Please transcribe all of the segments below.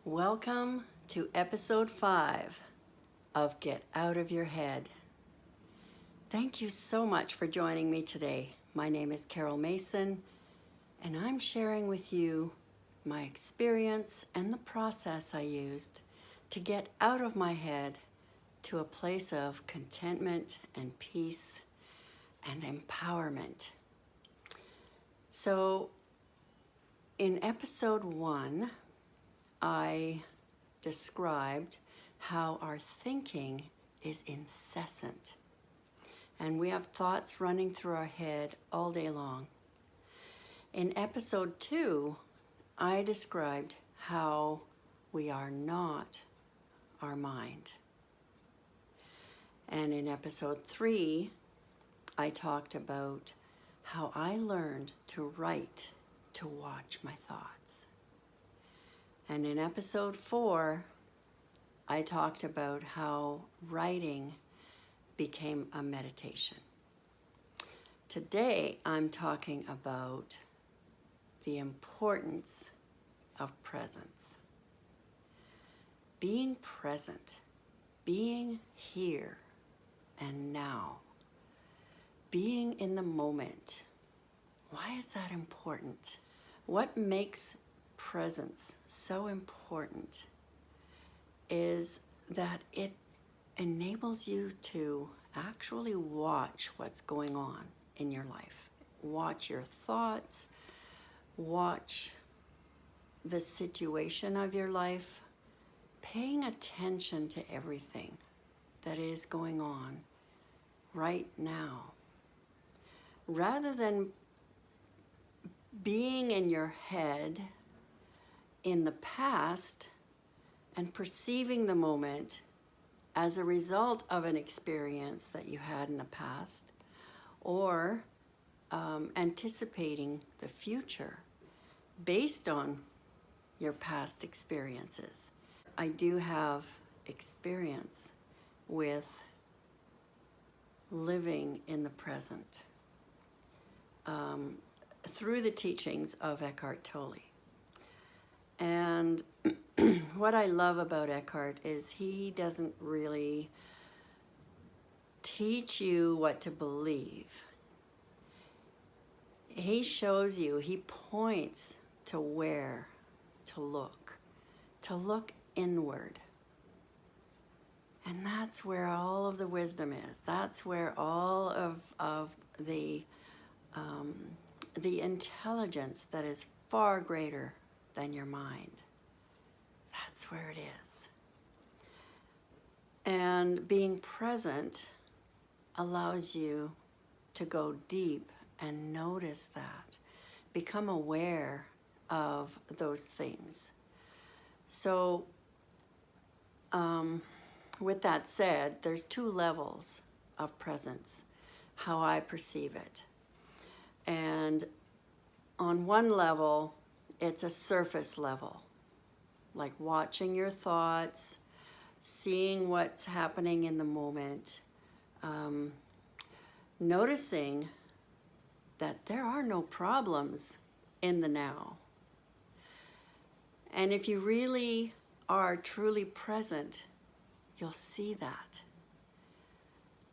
Welcome to episode 5 of Get Out of Your Head. Thank you so much for joining me today. My name is Carol Mason, and I'm sharing with you my experience and the process I used to get out of my head to a place of contentment and peace and empowerment. So, in episode 1, I described how our thinking is incessant and we have thoughts running through our head all day long. In episode 2, I described how we are not our mind. And in episode 3, I talked about how I learned to write to watch my thoughts. And in episode 4, I talked about how writing became a meditation. Today, I'm talking about the importance of presence. Being present, being here and now, being in the moment. Why is that important? What makes presence so important is that it enables you to actually watch what's going on in your life. Watch your thoughts, watch the situation of your life, paying attention to everything that is going on right now. Rather than being in your head in the past and perceiving the moment as a result of an experience that you had in the past, or anticipating the future based on your past experiences. I do have experience with living in the present through the teachings of Eckhart Tolle. And what I love about Eckhart is he doesn't really teach you what to believe. He shows you, he points to where to look inward. And that's where all of the wisdom is. That's where all of the intelligence that is far greater than your mind. That's where it is. And being present allows you to go deep and notice that. Become aware of those things. So, with that said, there's 2 levels of presence, how I perceive it. And on one level, it's a surface level, like watching your thoughts, seeing what's happening in the moment, noticing that there are no problems in the now. And if you really are truly present, you'll see that.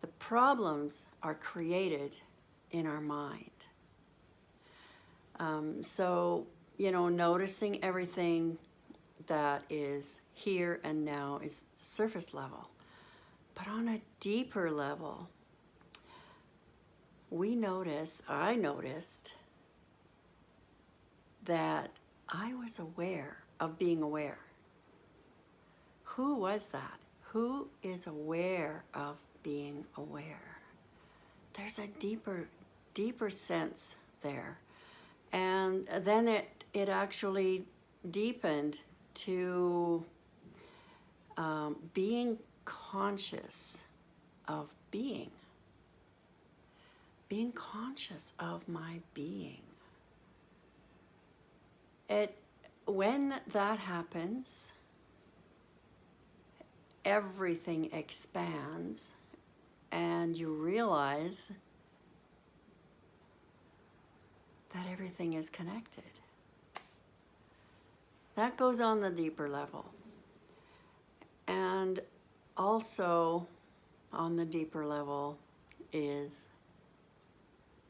The problems are created in our mind. So, noticing everything that is here and now is surface level. But on a deeper level, I noticed that I was aware of being aware. Who was that? Who is aware of being aware? There's a deeper sense there. And then it actually deepened to being conscious of being conscious of my being. When that happens, everything expands and you realize that everything is connected. That goes on the deeper level. And also on the deeper level is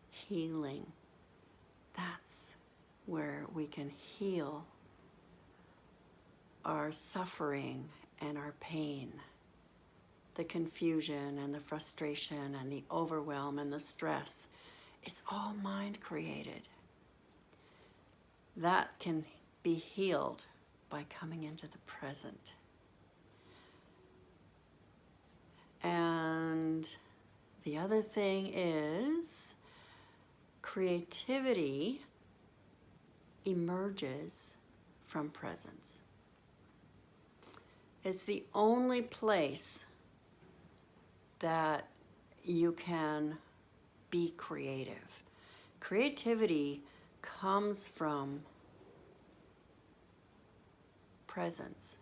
healing. That's where we can heal our suffering and our pain, the confusion and the frustration and the overwhelm and the stress. It's all mind created. That can be healed by coming into the present. And the other thing is creativity emerges from presence. It's the only place that you can be creative. Creativity comes from presence.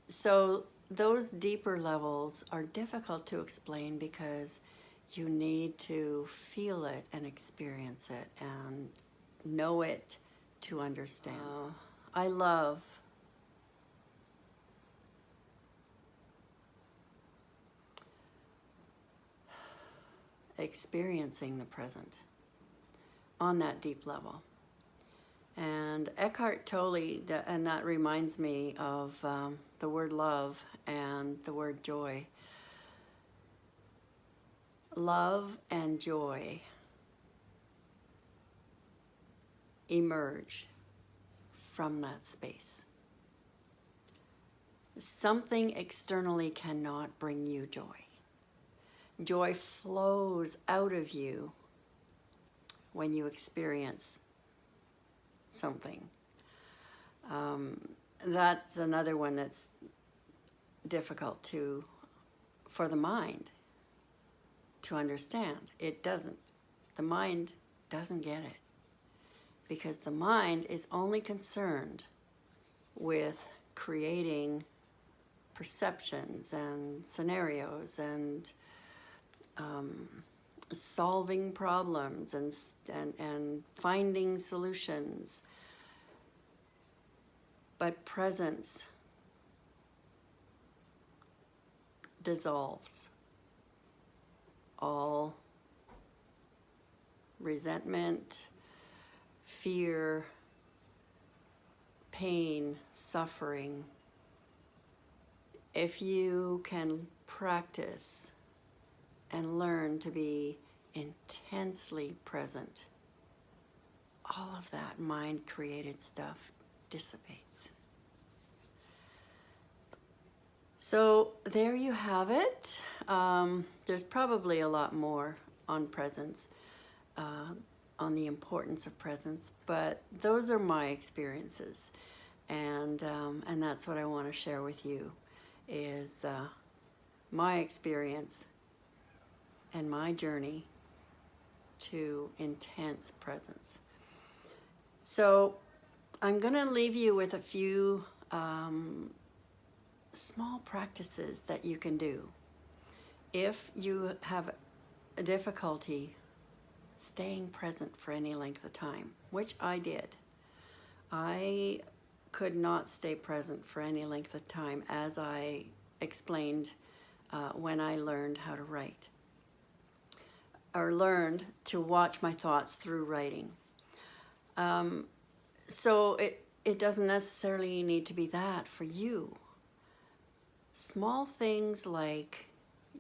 So those deeper levels are difficult to explain because you need to feel it and experience it and know it to understand. I love experiencing the present on that deep level. And Eckhart Tolle, and that reminds me of the word love and the word joy. Love and joy emerge from that space. Something externally cannot bring you joy. Joy flows out of you when you experience something. That's another one that's difficult for the mind to understand. It doesn't. The mind doesn't get it because the mind is only concerned with creating perceptions and scenarios and solving problems and finding solutions. But presence dissolves all resentment, fear, pain, suffering. If you can practice and learn to be intensely present, all of that mind-created stuff dissipates. So there you have it. There's probably a lot more on presence, on the importance of presence, but those are my experiences, and that's what I want to share with you, is my experience and my journey to intense presence. So I'm going to leave you with a few small practices that you can do. If you have a difficulty staying present for any length of time, which I did. I could not stay present for any length of time, as I explained when I learned how to write, or learned to watch my thoughts through writing. So it doesn't necessarily need to be that for you. Small things like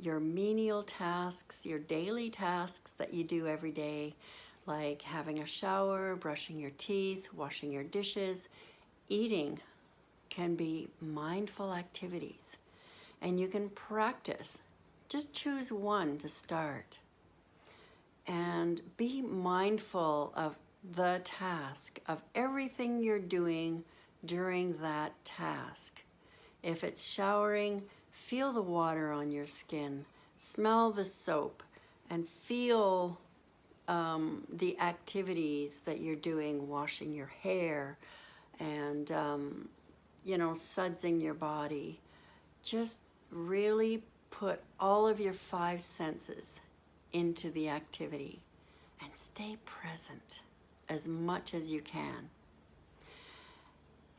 your menial tasks, your daily tasks that you do every day, like having a shower, brushing your teeth, washing your dishes, eating, can be mindful activities. And you can practice. Just choose one to start. And be mindful of the task, of everything you're doing during that task. If it's showering, feel the water on your skin, smell the soap, and feel the activities that you're doing, washing your hair and, sudsing your body. Just really put all of your 5 senses into the activity and stay present as much as you can.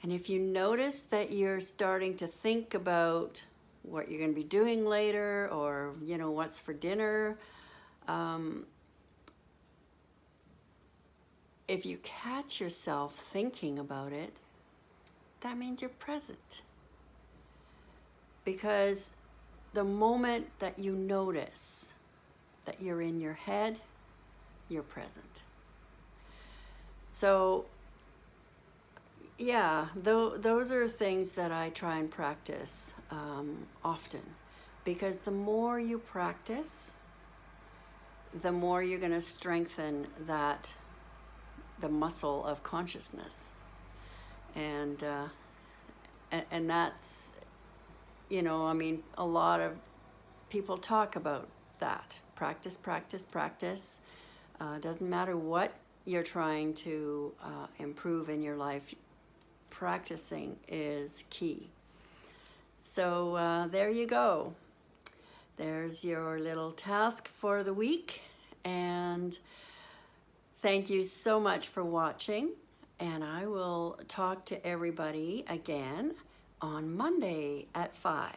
And if you notice that you're starting to think about what you're going to be doing later, or, you know, what's for dinner, if you catch yourself thinking about it, that means you're present. Because the moment that you notice that you're in your head, you're present. So, yeah, those are things that I try and practice often. Because the more you practice, the more you're going to strengthen the muscle of consciousness. And that's, you know, I mean, a lot of people talk about that. Practice, practice, practice. Doesn't matter what you're trying to improve in your life, practicing is key. So there you go. There's your little task for the week. And thank you so much for watching. And I will talk to everybody again on Monday at 5.